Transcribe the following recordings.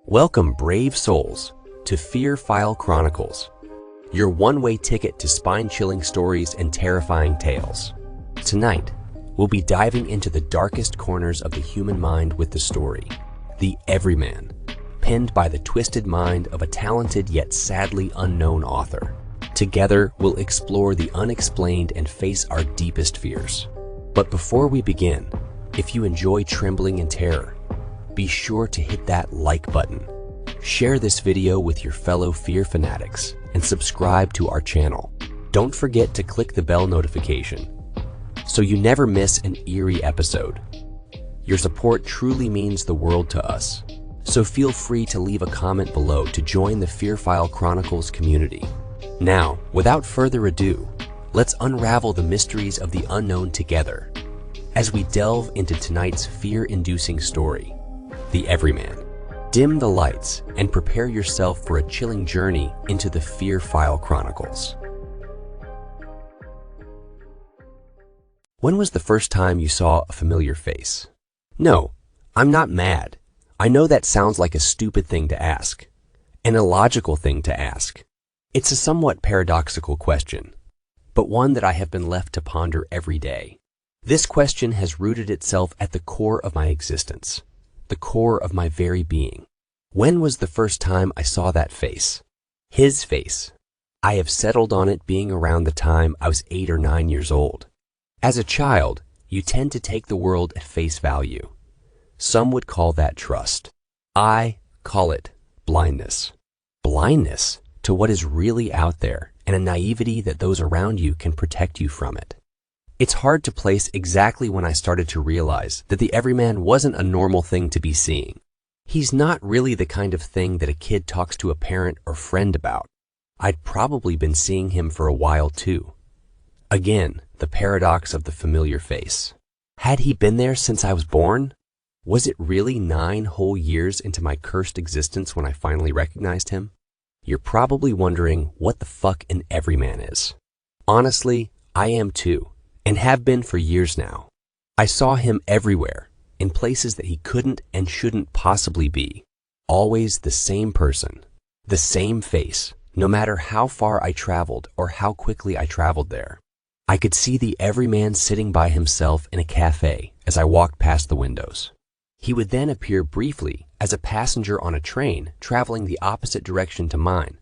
Welcome, brave souls, to Fear File Chronicles, your one-way ticket to spine-chilling stories and terrifying tales. Tonight, we'll be diving into the darkest corners of the human mind with the story, The Everyman, penned by the twisted mind of a talented yet sadly unknown author. Together, we'll explore the unexplained and face our deepest fears. But before we begin, if you enjoy trembling in terror, be sure to hit that like button. Share this video with your fellow fear fanatics and subscribe to our channel. Don't forget to click the bell notification so you never miss an eerie episode. Your support truly means the world to us, so feel free to leave a comment below to join the Fear File Chronicles community. Now, without further ado, let's unravel the mysteries of the unknown together as we delve into tonight's fear-inducing story, The Everyman. Dim the lights and prepare yourself for a chilling journey into the Fear File Chronicles. When was the first time you saw a familiar face? No, I'm not mad. I know that sounds like a stupid thing to ask, an illogical thing to ask. It's a somewhat paradoxical question, but one that I have been left to ponder every day. This question has rooted itself at the core of my existence, the core of my very being. When was the first time I saw that face? His face. I have settled on it being around the time I was 8 or 9 years old. As a child, you tend to take the world at face value. Some would call that trust. I call it blindness. Blindness to what is really out there and a naivety that those around you can protect you from it. It's hard to place exactly when I started to realize that the Everyman wasn't a normal thing to be seeing. He's not really the kind of thing that a kid talks to a parent or friend about. I'd probably been seeing him for a while too. Again, the paradox of the familiar face. Had he been there since I was born? Was it really 9 whole years into my cursed existence when I finally recognized him? You're probably wondering what the fuck an Everyman is. Honestly, I am too. And have been for years now. I saw him everywhere, in places that he couldn't and shouldn't possibly be. Always the same person, the same face, no matter how far I traveled or how quickly I traveled there. I could see the Everyman sitting by himself in a cafe as I walked past the windows. He would then appear briefly as a passenger on a train traveling the opposite direction to mine,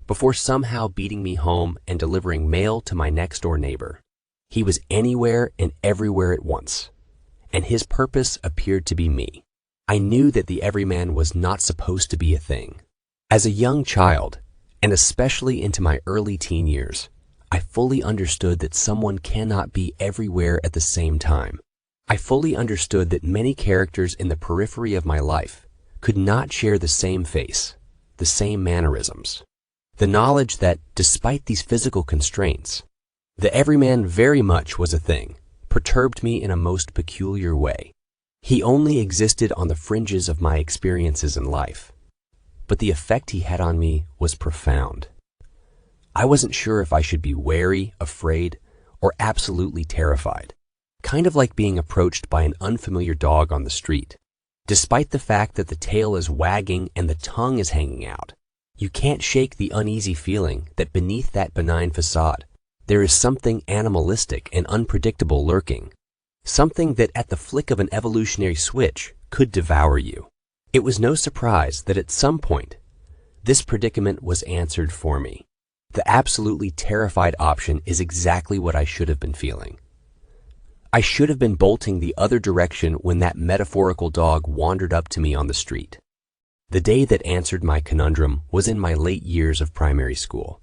before somehow beating me home and delivering mail to my next-door neighbor. He was anywhere and everywhere at once, and his purpose appeared to be me. I knew that the Everyman was not supposed to be a thing. As a young child, and especially into my early teen years, I fully understood that someone cannot be everywhere at the same time. I fully understood that many characters in the periphery of my life could not share the same face, the same mannerisms. The knowledge that, despite these physical constraints, the Everyman very much was a thing, perturbed me in a most peculiar way. He only existed on the fringes of my experiences in life, but the effect he had on me was profound. I wasn't sure if I should be wary, afraid, or absolutely terrified, kind of like being approached by an unfamiliar dog on the street. Despite the fact that the tail is wagging and the tongue is hanging out, you can't shake the uneasy feeling that beneath that benign facade, there is something animalistic and unpredictable lurking, something that at the flick of an evolutionary switch could devour you. It was no surprise that at some point, this predicament was answered for me. The absolutely terrified option is exactly what I should have been feeling. I should have been bolting the other direction when that metaphorical dog wandered up to me on the street. The day that answered my conundrum was in my late years of primary school,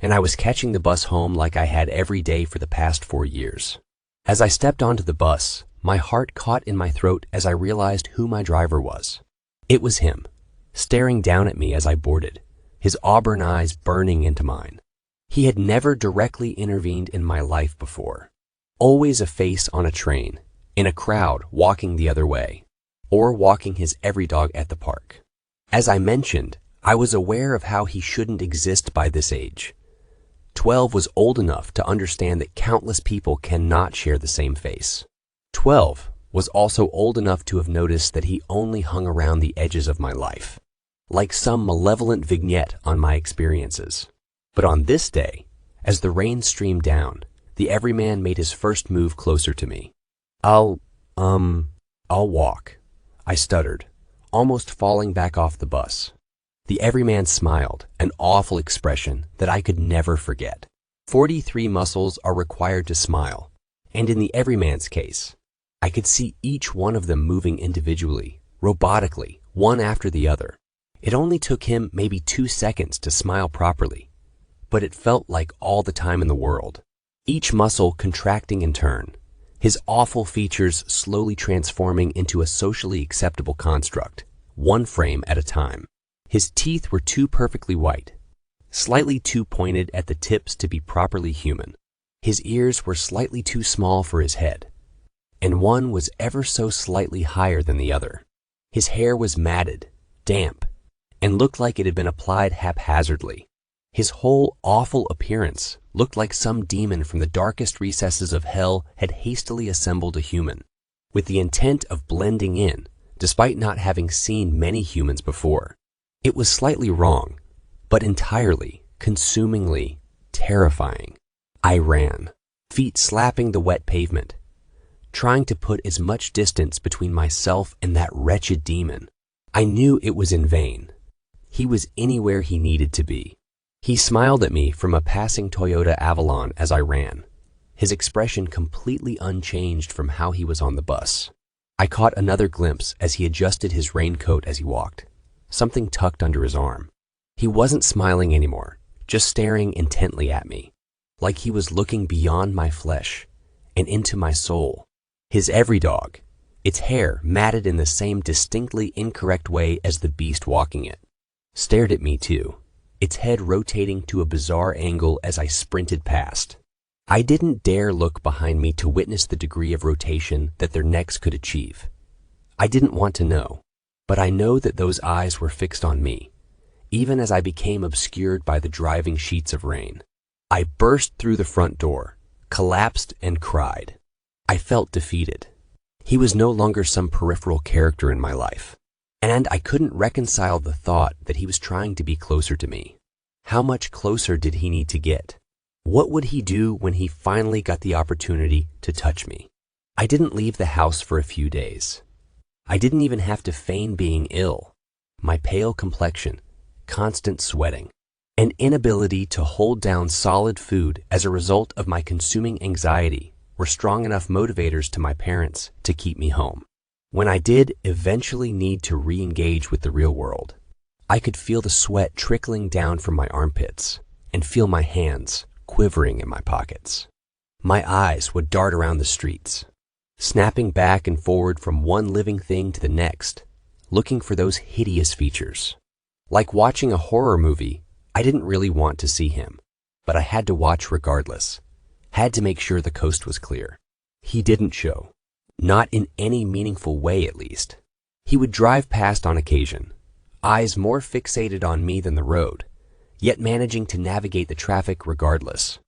and I was catching the bus home like I had every day for the past 4 years. As I stepped onto the bus, my heart caught in my throat as I realized who my driver was. It was him, staring down at me as I boarded, his auburn eyes burning into mine. He had never directly intervened in my life before. Always a face on a train, in a crowd walking the other way, or walking his every dog at the park. As I mentioned, I was aware of how he shouldn't exist by this age. 12 was old enough to understand that countless people cannot share the same face. 12, was also old enough to have noticed that he only hung around the edges of my life, like some malevolent vignette on my experiences. But on this day, as the rain streamed down, the Everyman made his first move closer to me. I'll walk," I stuttered, almost falling back off the bus. The Everyman smiled, an awful expression that I could never forget. 43 muscles are required to smile, and in the Everyman's case, I could see each one of them moving individually, robotically, one after the other. It only took him maybe 2 seconds to smile properly, but it felt like all the time in the world. Each muscle contracting in turn, his awful features slowly transforming into a socially acceptable construct, one frame at a time. His teeth were too perfectly white, slightly too pointed at the tips to be properly human. His ears were slightly too small for his head, and one was ever so slightly higher than the other. His hair was matted, damp, and looked like it had been applied haphazardly. His whole awful appearance looked like some demon from the darkest recesses of hell had hastily assembled a human, with the intent of blending in, despite not having seen many humans before. It was slightly wrong, but entirely, consumingly terrifying. I ran, feet slapping the wet pavement, trying to put as much distance between myself and that wretched demon. I knew it was in vain. He was anywhere he needed to be. He smiled at me from a passing Toyota Avalon as I ran, his expression completely unchanged from how he was on the bus. I caught another glimpse as he adjusted his raincoat as he walked, something tucked under his arm. He wasn't smiling anymore, just staring intently at me, like he was looking beyond my flesh and into my soul. His every dog, its hair matted in the same distinctly incorrect way as the beast walking it, stared at me too, its head rotating to a bizarre angle as I sprinted past. I didn't dare look behind me to witness the degree of rotation that their necks could achieve. I didn't want to know, but I know that those eyes were fixed on me, even as I became obscured by the driving sheets of rain. I burst through the front door, collapsed, and cried. I felt defeated. He was no longer some peripheral character in my life, and I couldn't reconcile the thought that he was trying to be closer to me. How much closer did he need to get? What would he do when he finally got the opportunity to touch me? I didn't leave the house for a few days. I didn't even have to feign being ill. My pale complexion, constant sweating, an inability to hold down solid food as a result of my consuming anxiety were strong enough motivators to my parents to keep me home. When I did eventually need to re-engage with the real world, I could feel the sweat trickling down from my armpits and feel my hands quivering in my pockets. My eyes would dart around the streets, snapping back and forward from one living thing to the next, looking for those hideous features. Like watching a horror movie, I didn't really want to see him, but I had to watch regardless, had to make sure the coast was clear. He didn't show, not in any meaningful way at least. He would drive past on occasion, eyes more fixated on me than the road, yet managing to navigate the traffic regardless.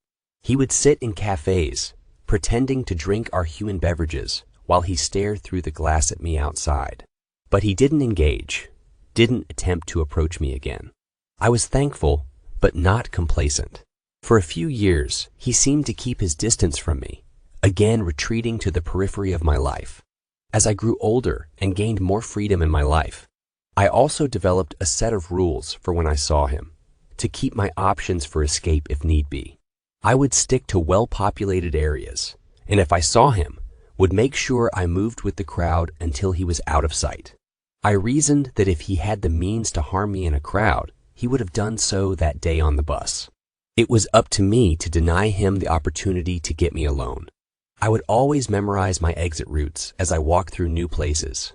He would sit in cafes, pretending to drink our human beverages while he stared through the glass at me outside. But he didn't engage, didn't attempt to approach me again. I was thankful, but not complacent. For a few years, he seemed to keep his distance from me, again retreating to the periphery of my life. As I grew older and gained more freedom in my life, I also developed a set of rules for when I saw him, to keep my options for escape if need be. I would stick to well-populated areas, and if I saw him, would make sure I moved with the crowd until he was out of sight. I reasoned that if he had the means to harm me in a crowd, he would have done so that day on the bus. It was up to me to deny him the opportunity to get me alone. I would always memorize my exit routes as I walked through new places,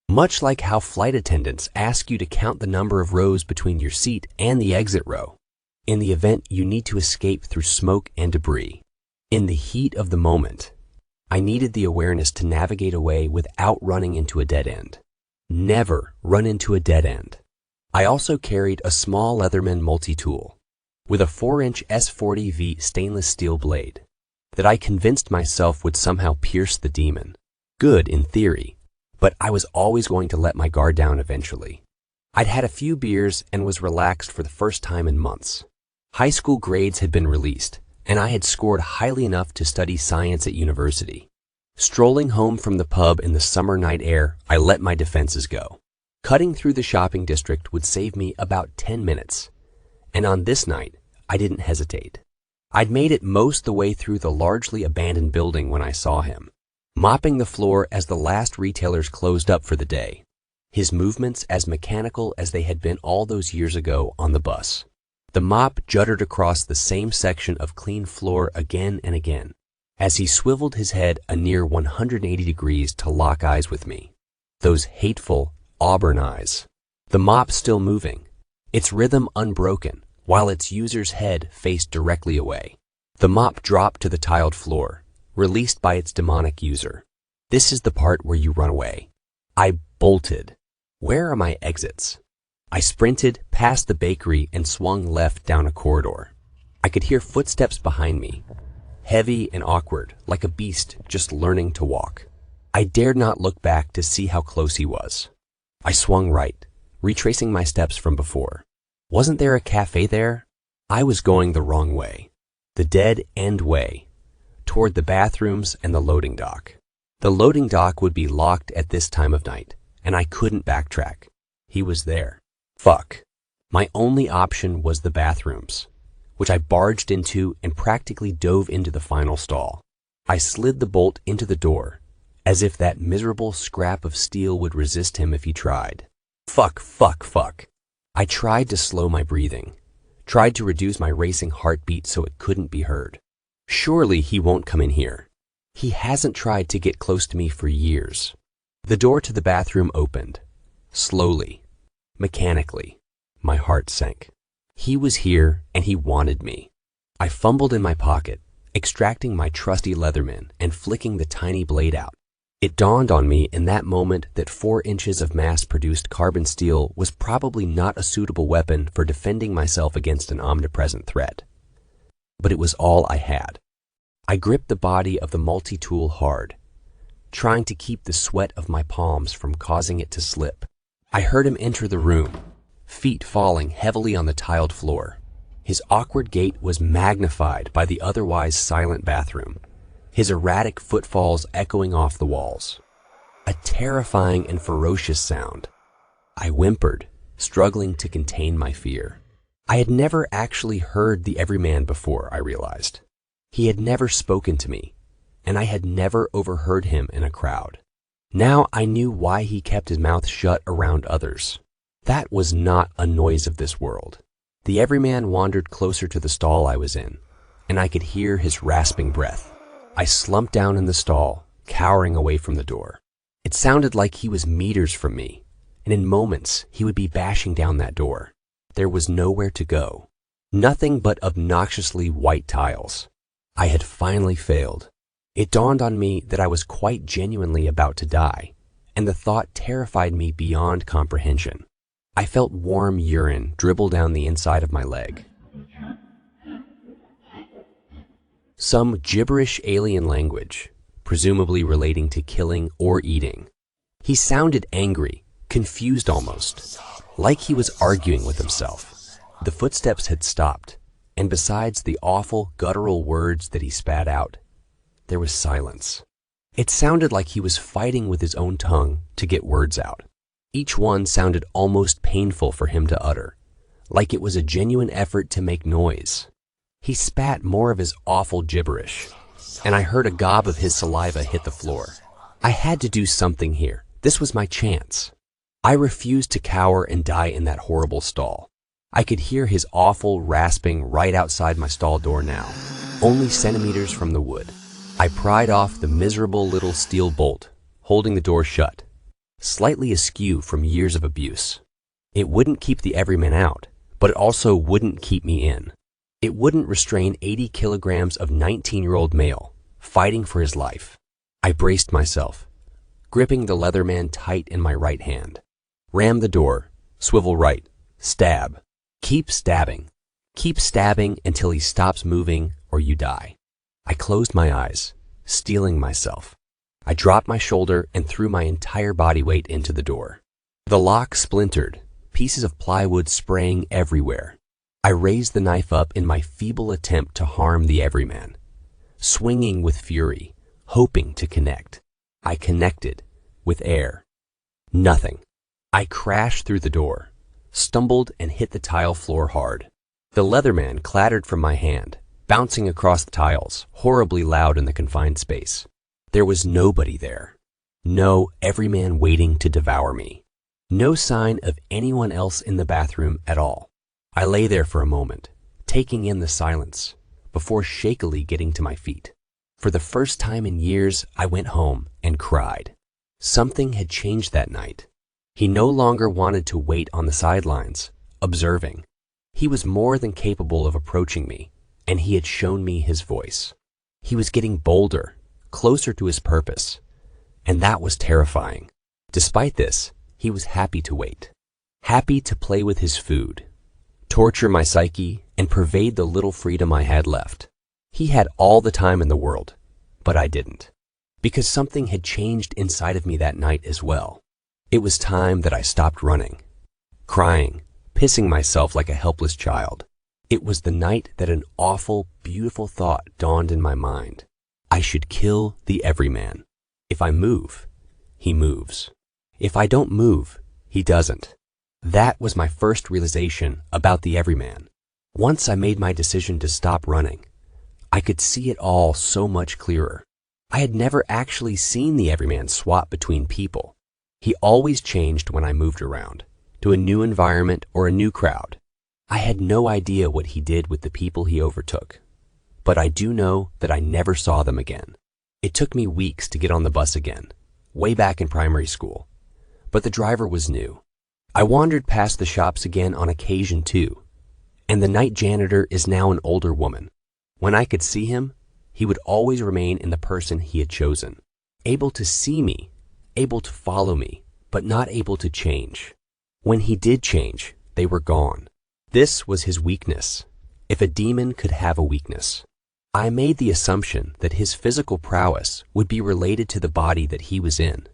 much like how flight attendants ask you to count the number of rows between your seat and the exit row, in the event you need to escape through smoke and debris. In the heat of the moment, I needed the awareness to navigate away without running into a dead end. Never run into a dead end. I also carried a small Leatherman multi-tool with a 4-inch S40V stainless steel blade that I convinced myself would somehow pierce the demon. Good in theory, but I was always going to let my guard down eventually. I'd had a few beers and was relaxed for the first time in months. High school grades had been released, and I had scored highly enough to study science at university. Strolling home from the pub in the summer night air, I let my defenses go. Cutting through the shopping district would save me about 10 minutes. And on this night, I didn't hesitate. I'd made it most the way through the largely abandoned building when I saw him, mopping the floor as the last retailers closed up for the day, his movements as mechanical as they had been all those years ago on the bus. The mop juddered across the same section of clean floor again and again, as he swiveled his head a near 180 degrees to lock eyes with me. Those hateful auburn eyes. The mop still moving, its rhythm unbroken, while its user's head faced directly away. The mop dropped to the tiled floor, released by its demonic user. This is the part where you run away. I bolted. Where are my exits? I sprinted past the bakery and swung left down a corridor. I could hear footsteps behind me, heavy and awkward, like a beast just learning to walk. I dared not look back to see how close he was. I swung right, retracing my steps from before. Wasn't there a cafe there? I was going the wrong way, the dead end way, toward the bathrooms and the loading dock. The loading dock would be locked at this time of night, and I couldn't backtrack. He was there. Fuck. My only option was the bathrooms, which I barged into and practically dove into the final stall. I slid the bolt into the door, as if that miserable scrap of steel would resist him if he tried. Fuck, fuck, fuck. I tried to slow my breathing, tried to reduce my racing heartbeat so it couldn't be heard. Surely he won't come in here. He hasn't tried to get close to me for years. The door to the bathroom opened. Slowly, mechanically, my heart sank. He was here and he wanted me. I fumbled in my pocket, extracting my trusty Leatherman and flicking the tiny blade out. It dawned on me in that moment that 4 inches of mass-produced carbon steel was probably not a suitable weapon for defending myself against an omnipresent threat. But it was all I had. I gripped the body of the multi-tool hard, trying to keep the sweat of my palms from causing it to slip. I heard him enter the room, feet falling heavily on the tiled floor. His awkward gait was magnified by the otherwise silent bathroom, his erratic footfalls echoing off the walls. A terrifying and ferocious sound. I whimpered, struggling to contain my fear. I had never actually heard the Everyman before, I realized. He had never spoken to me, and I had never overheard him in a crowd. Now I knew why he kept his mouth shut around others. That was not a noise of this world. The Everyman wandered closer to the stall I was in, and I could hear his rasping breath. I slumped down in the stall, cowering away from the door. It sounded like he was meters from me, and in moments he would be bashing down that door. There was nowhere to go. Nothing but obnoxiously white tiles. I had finally failed. It dawned on me that I was quite genuinely about to die, and the thought terrified me beyond comprehension. I felt warm urine dribble down the inside of my leg. Some gibberish alien language, presumably relating to killing or eating. He sounded angry, confused almost, like he was arguing with himself. The footsteps had stopped, and besides the awful guttural words that he spat out, there was silence. It sounded like he was fighting with his own tongue to get words out. Each one sounded almost painful for him to utter, like it was a genuine effort to make noise. He spat more of his awful gibberish, and I heard a gob of his saliva hit the floor. I had to do something here. This was my chance. I refused to cower and die in that horrible stall. I could hear his awful rasping right outside my stall door now, only centimeters from the wood. I pried off the miserable little steel bolt, holding the door shut, slightly askew from years of abuse. It wouldn't keep the Everyman out, but it also wouldn't keep me in. It wouldn't restrain 80 kilograms of 19-year-old male, fighting for his life. I braced myself, gripping the Leatherman tight in my right hand. Ram the door, swivel right, stab. Keep stabbing. Keep stabbing until he stops moving or you die. I closed my eyes, steeling myself. I dropped my shoulder and threw my entire body weight into the door. The lock splintered, pieces of plywood spraying everywhere. I raised the knife up in my feeble attempt to harm the Everyman, swinging with fury, hoping to connect. I connected with air. Nothing. I crashed through the door, stumbled and hit the tile floor hard. The Leatherman clattered from my hand, bouncing across the tiles, horribly loud in the confined space. There was nobody there. No Everyman waiting to devour me. No sign of anyone else in the bathroom at all. I lay there for a moment, taking in the silence, before shakily getting to my feet. For the first time in years, I went home and cried. Something had changed that night. He no longer wanted to wait on the sidelines, observing. He was more than capable of approaching me, and he had shown me his voice. He was getting bolder, closer to his purpose, and that was terrifying. Despite this, he was happy to wait, happy to play with his food, torture my psyche, and pervade the little freedom I had left. He had all the time in the world, but I didn't, because something had changed inside of me that night as well. It was time that I stopped running, crying, pissing myself like a helpless child. It was the night that an awful, beautiful thought dawned in my mind. I should kill the Everyman. If I move, he moves. If I don't move, he doesn't. That was my first realization about the Everyman. Once I made my decision to stop running, I could see it all so much clearer. I had never actually seen the Everyman swap between people. He always changed when I moved around, to a new environment or a new crowd. I had no idea what he did with the people he overtook, but I do know that I never saw them again. It took me weeks to get on the bus again, way back in primary school, but the driver was new. I wandered past the shops again on occasion too, and the night janitor is now an older woman. When I could see him, he would always remain in the person he had chosen, able to see me, able to follow me, but not able to change. When he did change, they were gone. This was his weakness, if a demon could have a weakness. I made the assumption that his physical prowess would be related to the body that he was in.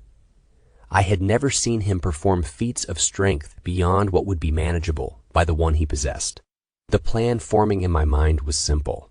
I had never seen him perform feats of strength beyond what would be manageable by the one he possessed. The plan forming in my mind was simple.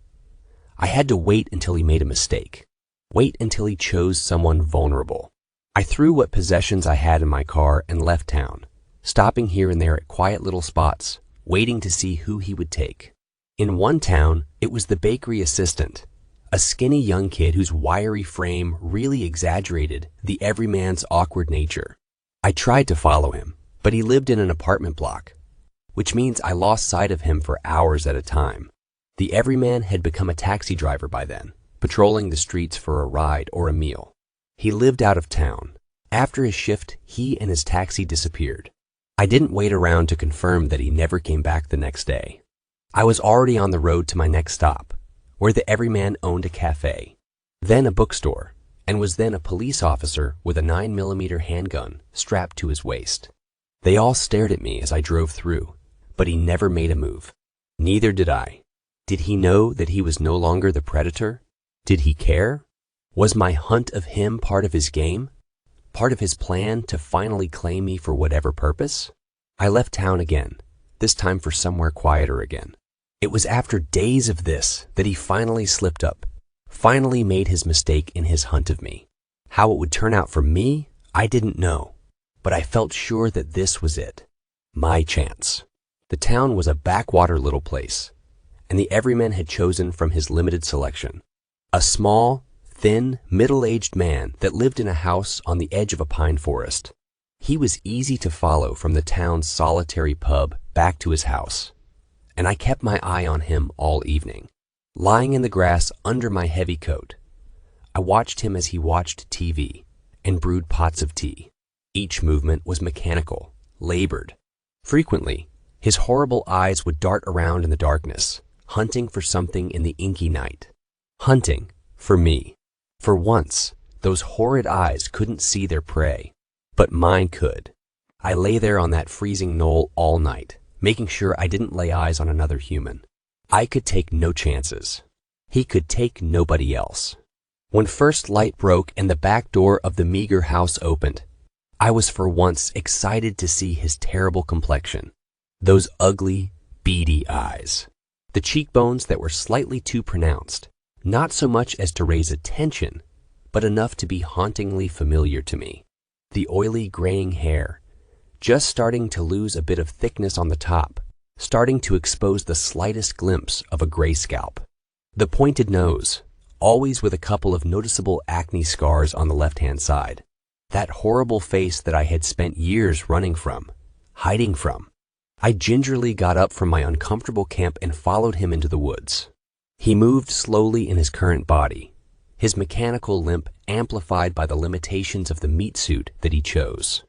I had to wait until he made a mistake, wait until he chose someone vulnerable. I threw what possessions I had in my car and left town, stopping here and there at quiet little spots, waiting to see who he would take. In one town, it was the bakery assistant, a skinny young kid whose wiry frame really exaggerated the Everyman's awkward nature. I tried to follow him, but he lived in an apartment block, which means I lost sight of him for hours at a time. The Everyman had become a taxi driver by then, patrolling the streets for a ride or a meal. He lived out of town. After his shift, he and his taxi disappeared. I didn't wait around to confirm that he never came back the next day. I was already on the road to my next stop, where the Everyman owned a cafe, then a bookstore, and was then a police officer with a 9mm handgun strapped to his waist. They all stared at me as I drove through, but he never made a move. Neither did I. Did he know that he was no longer the predator? Did he care? Was my hunt of him part of his game? Part of his plan to finally claim me for whatever purpose? I left town again, this time for somewhere quieter again. It was after days of this that he finally slipped up, finally made his mistake in his hunt of me. How it would turn out for me, I didn't know, but I felt sure that this was it. My chance. The town was a backwater little place, and the Everyman had chosen from his limited selection. A small, thin, middle-aged man that lived in a house on the edge of a pine forest. He was easy to follow from the town's solitary pub back to his house, and I kept my eye on him all evening. Lying in the grass under my heavy coat, I watched him as he watched TV and brewed pots of tea. Each movement was mechanical, labored. Frequently, his horrible eyes would dart around in the darkness, hunting for something in the inky night. Hunting for me. For once, those horrid eyes couldn't see their prey, but mine could. I lay there on that freezing knoll all night, making sure I didn't lay eyes on another human. I could take no chances. He could take nobody else. When first light broke and the back door of the meager house opened, I was for once excited to see his terrible complexion, those ugly, beady eyes, the cheekbones that were slightly too pronounced, not so much as to raise attention, but enough to be hauntingly familiar to me, the oily graying hair, just starting to lose a bit of thickness on the top, starting to expose the slightest glimpse of a gray scalp, the pointed nose, always with a couple of noticeable acne scars on the left-hand side, that horrible face that I had spent years running from, hiding from. I gingerly got up from my uncomfortable camp and followed him into the woods. He moved slowly in his current body, his mechanical limp amplified by the limitations of the meat suit that he chose.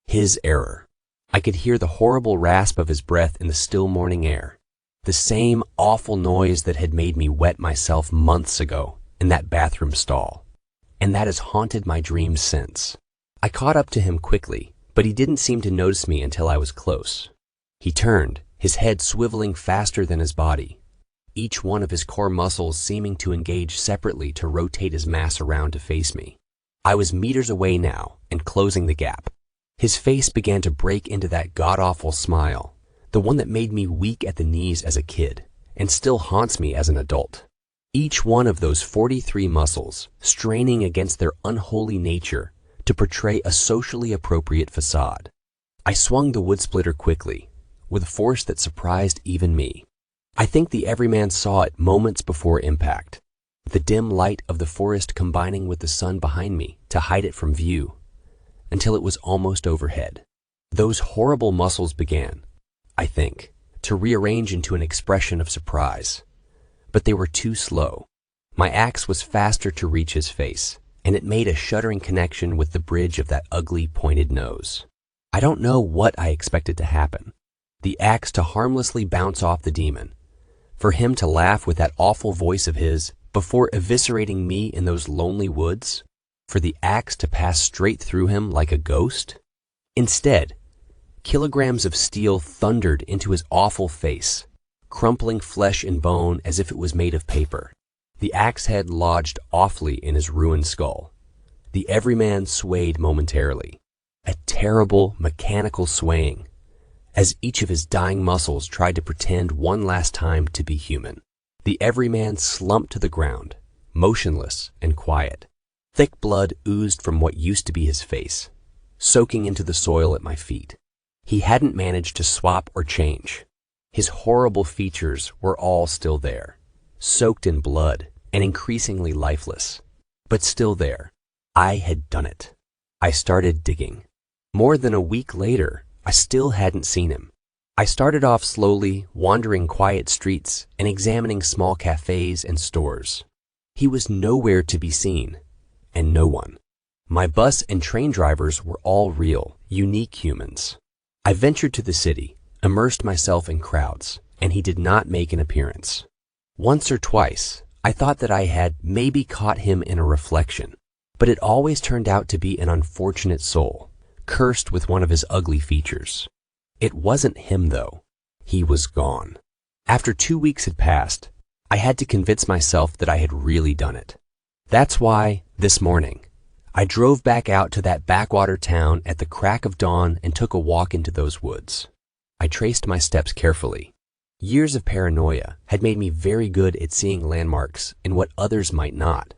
His error. I could hear the horrible rasp of his breath in the still morning air, the same awful noise that had made me wet myself months ago in that bathroom stall, and that has haunted my dreams since. I caught up to him quickly, but he didn't seem to notice me until I was close. He turned, his head swiveling faster than his body, each one of his core muscles seeming to engage separately to rotate his mass around to face me. I was meters away now and closing the gap. His face began to break into that god-awful smile, the one that made me weak at the knees as a kid and still haunts me as an adult. Each one of those 43 muscles straining against their unholy nature to portray a socially appropriate facade. I swung the wood splitter quickly, with a force that surprised even me. I think the Everyman saw it moments before impact, the dim light of the forest combining with the sun behind me to hide it from view, until it was almost overhead. Those horrible muscles began, I think, to rearrange into an expression of surprise. But they were too slow. My axe was faster to reach his face, and it made a shuddering connection with the bridge of that ugly pointed nose. I don't know what I expected to happen. The axe to harmlessly bounce off the demon, for him to laugh with that awful voice of his before eviscerating me in those lonely woods, for the axe to pass straight through him like a ghost. Instead, kilograms of steel thundered into his awful face, crumpling flesh and bone as if it was made of paper. The axe head lodged awfully in his ruined skull. The Everyman swayed momentarily, a terrible mechanical swaying, as each of his dying muscles tried to pretend one last time to be human. The Everyman slumped to the ground, motionless and quiet. Thick blood oozed from what used to be his face, soaking into the soil at my feet. He hadn't managed to swap or change. His horrible features were all still there, soaked in blood and increasingly lifeless, but still there. I had done it. I started digging. More than a week later, I still hadn't seen him. I started off slowly, wandering quiet streets and examining small cafes and stores. He was nowhere to be seen, and no one. My bus and train drivers were all real, unique humans. I ventured to the city, immersed myself in crowds, and he did not make an appearance. Once or twice, I thought that I had maybe caught him in a reflection, but it always turned out to be an unfortunate soul, cursed with one of his ugly features. It wasn't him, though. He was gone. After 2 weeks had passed, I had to convince myself that I had really done it. That's why, this morning, I drove back out to that backwater town at the crack of dawn and took a walk into those woods. I traced my steps carefully. Years of paranoia had made me very good at seeing landmarks in what others might not.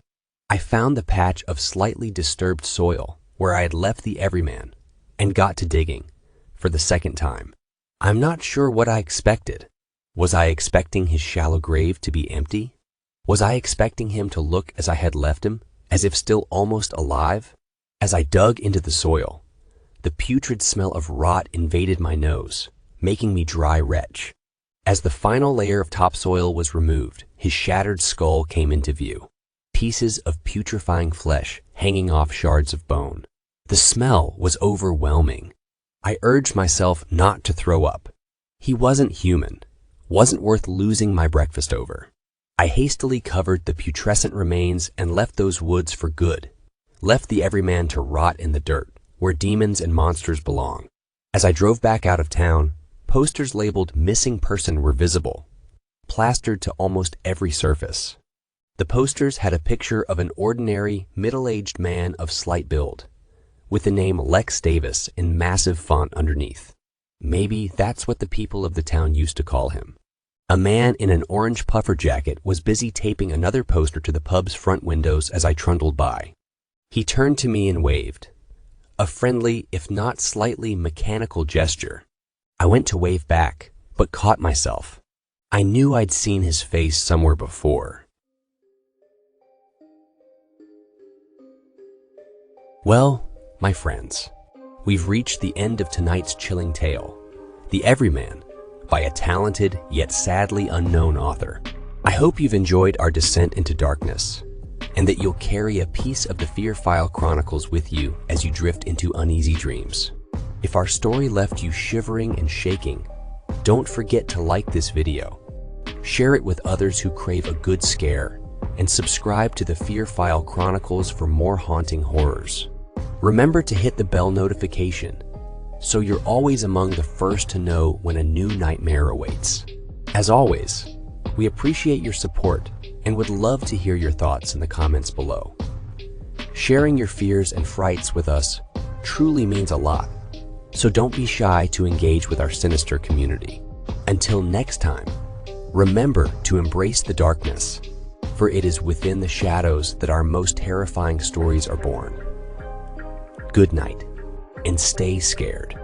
I found the patch of slightly disturbed soil where I had left the Everyman and got to digging for the second time. I'm not sure what I expected. Was I expecting his shallow grave to be empty? Was I expecting him to look as I had left him, as if still almost alive? As I dug into the soil, the putrid smell of rot invaded my nose, making me dry retch. As the final layer of topsoil was removed, his shattered skull came into view, pieces of putrefying flesh hanging off shards of bone. The smell was overwhelming. I urged myself not to throw up. He wasn't human, wasn't worth losing my breakfast over. I hastily covered the putrescent remains and left those woods for good, left the Everyman to rot in the dirt, where demons and monsters belong. As I drove back out of town, posters labeled missing person were visible, plastered to almost every surface. The posters had a picture of an ordinary, middle-aged man of slight build, with the name Lex Davis in massive font underneath. Maybe that's what the people of the town used to call him. A man in an orange puffer jacket was busy taping another poster to the pub's front windows as I trundled by. He turned to me and waved. A friendly, if not slightly mechanical gesture. I went to wave back, but caught myself. I knew I'd seen his face somewhere before. Well, my friends, we've reached the end of tonight's chilling tale, The Everyman, by a talented yet sadly unknown author. I hope you've enjoyed our descent into darkness, and that you'll carry a piece of the Fear File Chronicles with you as you drift into uneasy dreams. If our story left you shivering and shaking, don't forget to like this video, share it with others who crave a good scare, and subscribe to the Fear File Chronicles for more haunting horrors. Remember to hit the bell notification so you're always among the first to know when a new nightmare awaits. As always, we appreciate your support and would love to hear your thoughts in the comments below. Sharing your fears and frights with us truly means a lot, so don't be shy to engage with our sinister community. Until next time, remember to embrace the darkness, for it is within the shadows that our most terrifying stories are born. Good night, and stay scared.